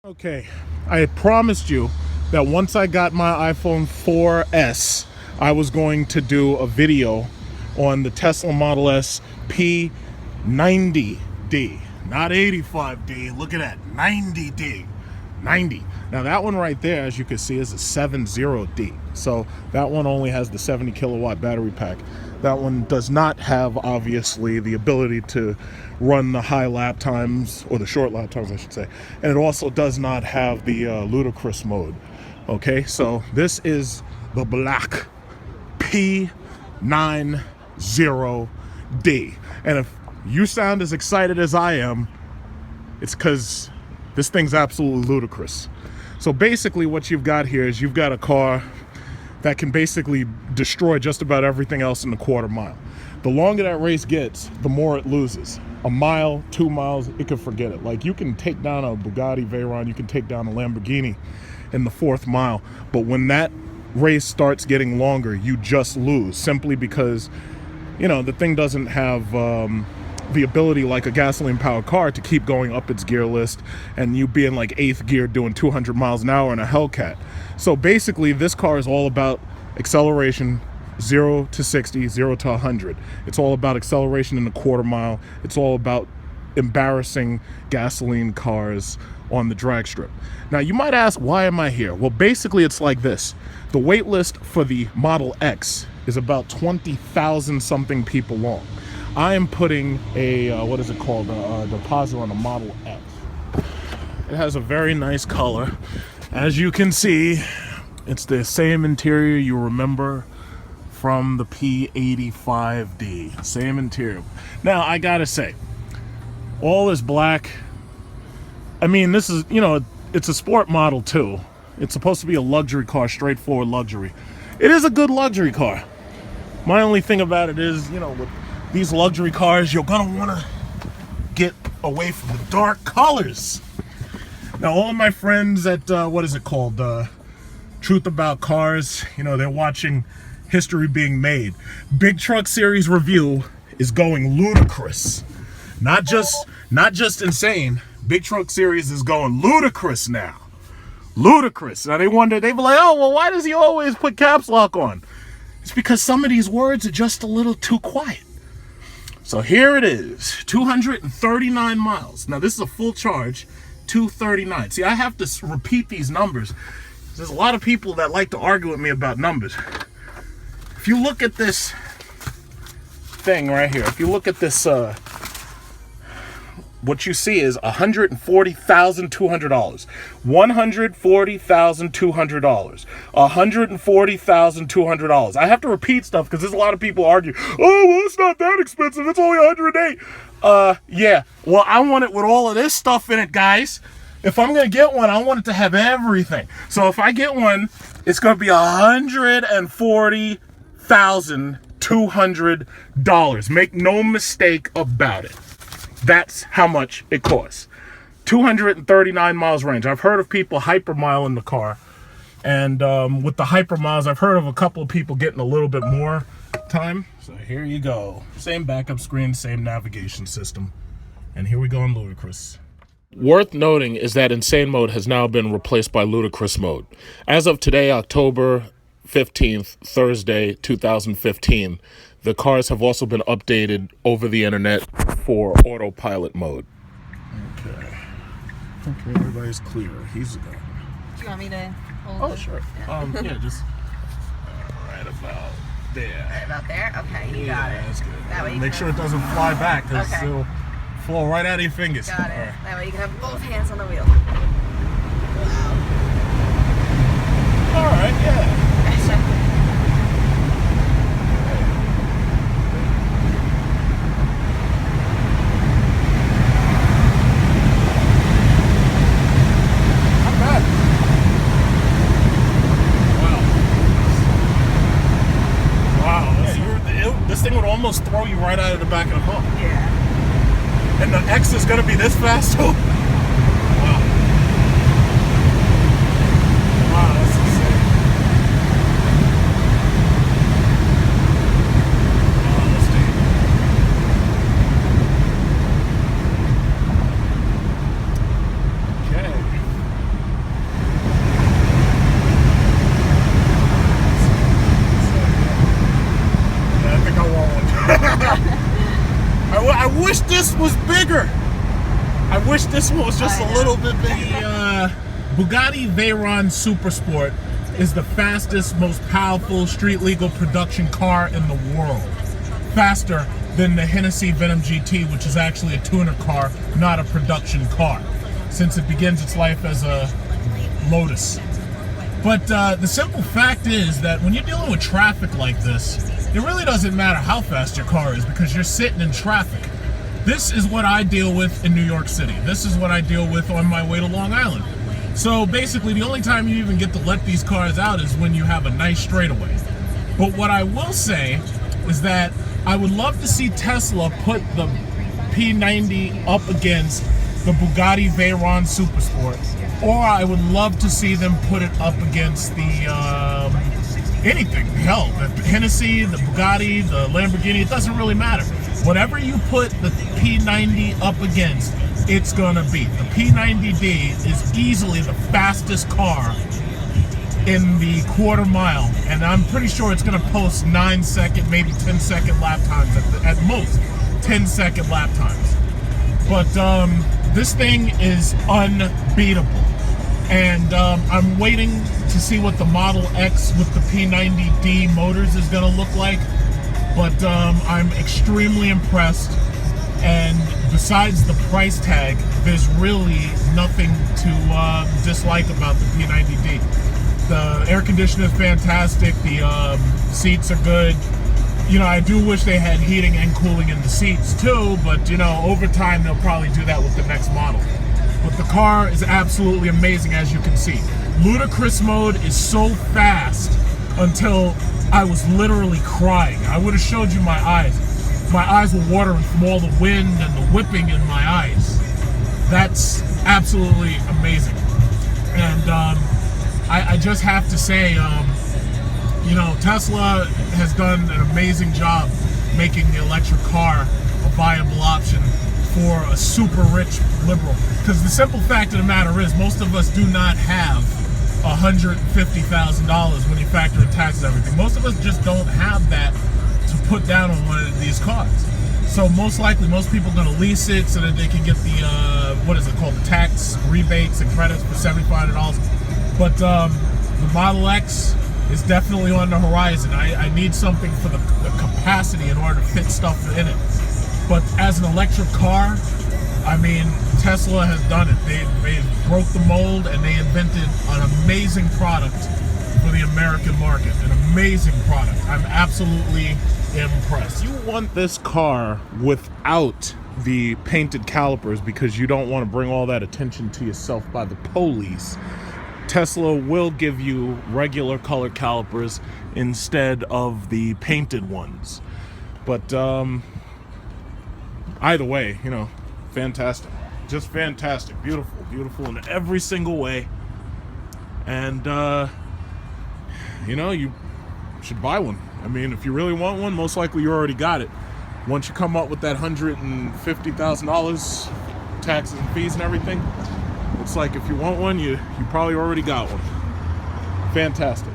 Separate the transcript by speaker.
Speaker 1: Okay, I promised you that once I got my iPhone 4S, I was going to do a video on the Tesla Model S P90D, not 85D. Look at that, 90D, 90. Now that one right there, as you can see, is a 70D. So that one only has the 70 kilowatt battery pack. That one does not have, obviously, the ability to run the high lap times, or the short lap times, I should say. And it also does not have the Ludicrous mode. Okay, so this is the black P90D. And if you sound as excited as I am, it's because this thing's absolutely ludicrous. So basically what you've got here is you've got a car that can basically destroy just about everything else in the quarter mile. The longer that race gets, the more it loses. A mile, 2 miles, it can forget it. Like, you can take down a Bugatti Veyron, you can take down a Lamborghini in the 4th mile, but when that race starts getting longer, you just lose, simply because, you know, the thing doesn't have the ability, like a gasoline powered car, to keep going up its gear list and you be in like 8th gear doing 200 miles an hour in a Hellcat. So basically this car is all about acceleration, 0 to 60, 0 to 100. It's all about acceleration in the quarter mile. It's all about embarrassing gasoline cars on the drag strip. Now you might ask, why am I here? Well, basically it's like this. The wait list for the Model X is about 20,000 something people long. I am putting a, what is it called, a deposit on a Model X. It has a very nice color. As you can see, it's the same interior you remember from the P85D. Same interior. Now, I gotta say, all is black. I mean, this is, you know, it's a sport model too. It's supposed to be a luxury car, straightforward luxury. It is a good luxury car. My only thing about it is, you know, with these luxury cars, you're gonna wanna get away from the dark colors. Now, all of my friends at, what is it called? Truth About Cars, you know, they're watching history being made. Big Truck Series review is going ludicrous. Not just insane. Big Truck Series is going ludicrous now. Ludicrous. Now they wonder, they be like, oh, well, why does he always put caps lock on? It's because some of these words are just a little too quiet. So here it is, 239 miles. Now this is a full charge, 239. See, I have to repeat these numbers. There's a lot of people that like to argue with me about numbers. If you look at this thing right here, if you look at this, what you see is $140,200, $140,200, $140,200. I have to repeat stuff because there's a lot of people argue, oh, well, it's not that expensive, it's only $108. Yeah, well, I want it with all of this stuff in it, guys. If I'm gonna get one, I want it to have everything. So if I get one, it's gonna be $140,200. Make no mistake about it. That's how much it costs. 239 miles range. I've heard of people hypermiling the car. And with the hypermiles, I've heard of a couple of people getting a little bit more time. So here you go. Same backup screen, same navigation system. And here we go on Ludicrous. Worth noting is that Insane mode has now been replaced by Ludicrous mode. As of today, October 15th, Thursday, 2015, the cars have also been updated over the internet for Autopilot mode. Okay. Okay, everybody's clear. He's gone.
Speaker 2: Do you want me to hold it?
Speaker 1: Sure. Yeah, yeah, just right about there.
Speaker 2: Right about there? Okay, you got it.
Speaker 1: That's good.
Speaker 2: That way you
Speaker 1: Make
Speaker 2: can
Speaker 1: sure it doesn't fly back, because it'll flow right out of your fingers.
Speaker 2: Got it.
Speaker 1: Right.
Speaker 2: That way you can have both hands on the wheel.
Speaker 1: Wow. All right, yeah. This thing would almost throw you right out of the back of the car.
Speaker 2: Yeah.
Speaker 1: And the X is going to be this fast too? Wow. Wow, that's insane. Wow, let's see. Okay. was bigger. I wish this one was just a little bit bigger. Bugatti Veyron Super Sport is the fastest, most powerful street legal production car in the world. Faster than the Hennessey Venom GT, which is actually a tuner car, not a production car, since it begins its life as a Lotus. But the simple fact is that when you're dealing with traffic like this, it really doesn't matter how fast your car is because you're sitting in traffic. This is what I deal with in New York City. This is what I deal with on my way to Long Island. So basically, the only time you even get to let these cars out is when you have a nice straightaway. But what I will say is that I would love to see Tesla put the P90 up against the Bugatti Veyron Super Sport, or I would love to see them put it up against the anything. Hell, the Hennessey, the Bugatti, the Lamborghini, it doesn't really matter. Whatever you put the P90 up against, it's gonna beat. The P90D is easily the fastest car in the quarter mile, and I'm pretty sure it's gonna post 9-second, maybe 10-second lap times, at most 10-second lap times. But this thing is unbeatable, and I'm waiting to see what the Model X with the P90D motors is gonna look like. But I'm extremely impressed, and besides the price tag, there's really nothing to dislike about the P90D. The air conditioner is fantastic, the seats are good. You know, I do wish they had heating and cooling in the seats too, but you know, over time they'll probably do that with the next model. But the car is absolutely amazing, as you can see. Ludicrous mode is so fast until I was literally crying. I would have showed you my eyes. My eyes were watering from all the wind and the whipping in my eyes. That's absolutely amazing. And I just have to say, you know, Tesla has done an amazing job making the electric car a viable option for a super rich liberal. Because the simple fact of the matter is, most of us do not have $150,000 when you factor in taxes and everything. Most of us just don't have that to put down on one of these cars. So most likely, most people are going to lease it so that they can get the, what is it called, the tax rebates and credits for $7,500. But the Model X is definitely on the horizon. I need something for the capacity in order to fit stuff in it. But as an electric car, I mean, Tesla has done it. They broke the mold, and they invented an amazing product for the American market. An amazing product. I'm absolutely impressed. You want this car without the painted calipers because you don't want to bring all that attention to yourself by the police. Tesla will give you regular color calipers instead of the painted ones. But either way, you know, fantastic. Just fantastic. Beautiful. Beautiful in every single way. And, you know, you should buy one. I mean, if you really want one, most likely you already got it. Once you come up with that $150,000 taxes and fees and everything, it's like if you want one, you probably already got one. Fantastic.